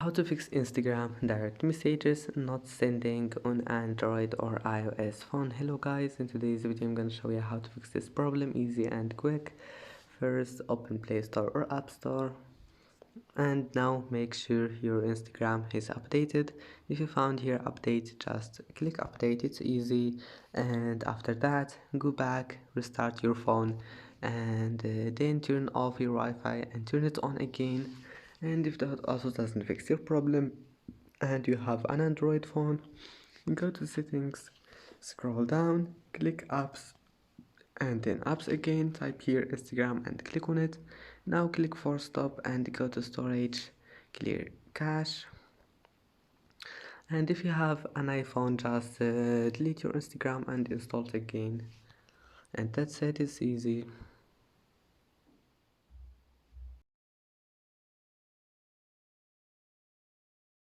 How to fix Instagram direct messages not sending on Android or iOS phone. Hello guys, in today's video I'm gonna show you how to fix this problem easy and quick. First, open Play Store or App Store, and now make sure your Instagram is updated. If you found here update, just click update, it's easy. And after that, go back, restart your phone, and then turn off your Wi-Fi and turn it on again. And if that also doesn't fix your problem and you have an Android phone, go to settings, scroll down, click apps, and then apps again, type here Instagram and click on it. Now click force stop and go to storage, clear cache. And if you have an iPhone, just delete your Instagram and install it again. And that's it, it's easy.